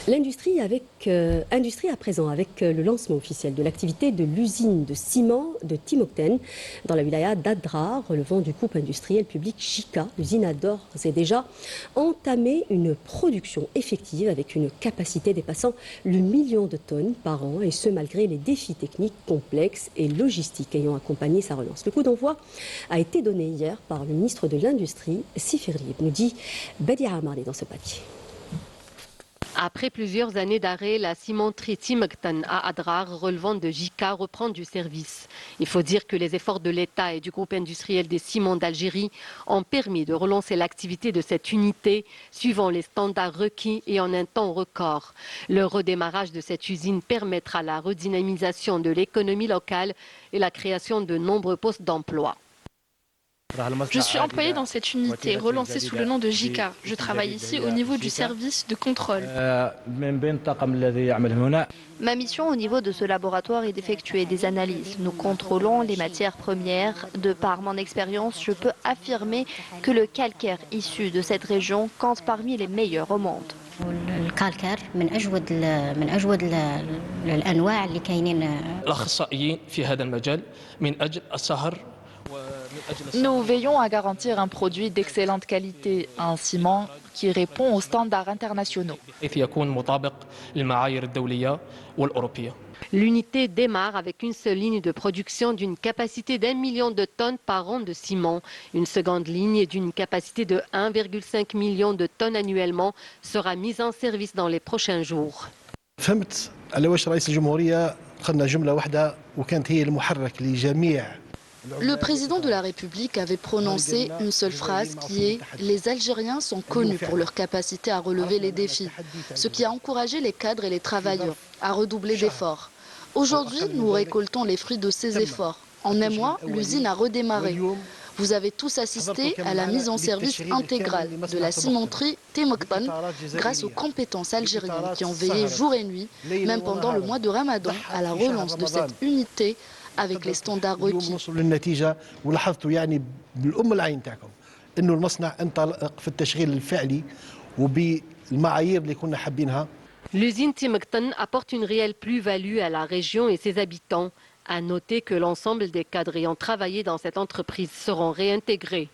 Industrie à présent avec le lancement officiel de l'activité de l'usine de ciment de Timokten dans la wilaya d'Adrar, relevant du groupe industriel public JICA. L'usine a d'ores et déjà entamé une production effective avec une capacité dépassant le 1 million de tonnes par an, et ce malgré les défis techniques complexes et logistiques ayant accompagné sa relance. Le coup d'envoi a été donné hier par le ministre de l'Industrie, Sifir Lieb, nous dit Badia Amarli dans ce papier. Après plusieurs années d'arrêt, la cimenterie Timokten à Adrar, relevant de JICA, reprend du service. Il faut dire que les efforts de l'État et du groupe industriel des ciments d'Algérie ont permis de relancer l'activité de cette unité, suivant les standards requis et en un temps record. Le redémarrage de cette usine permettra la redynamisation de l'économie locale et la création de nombreux postes d'emploi. Je suis employé dans cette unité, relancée sous le nom de JICA. Je travaille ici au niveau du service de contrôle. Ma mission au niveau de ce laboratoire est d'effectuer des analyses. Nous contrôlons les matières premières. De par mon expérience, je peux affirmer que le calcaire issu de cette région compte parmi les meilleurs au monde. الكالكر من أجود الأنواع اللي كاينين. الأخصائيين في هذا المجال من أجل السهر. Nous veillons à garantir un produit d'excellente qualité, un ciment qui répond aux standards internationaux. L'unité démarre avec une seule ligne de production d'une capacité d'1 million de tonnes par an de ciment. Une seconde ligne d'une capacité de 1,5 million de tonnes annuellement sera mise en service dans les prochains jours. Le président de la République avait prononcé une seule phrase qui est « Les Algériens sont connus pour leur capacité à relever les défis », ce qui a encouragé les cadres et les travailleurs à redoubler d'efforts. Aujourd'hui, nous récoltons les fruits de ces efforts. En un mois, l'usine a redémarré. Vous avez tous assisté à la mise en service intégrale de la cimenterie Timokten grâce aux compétences algériennes qui ont veillé jour et nuit, même pendant le mois de Ramadan, à la relance de cette unité avec les standards requis. L'usine Timokten apporte une réelle plus-value à la région et ses habitants. À noter que l'ensemble des cadres ayant travaillé dans cette entreprise seront réintégrés.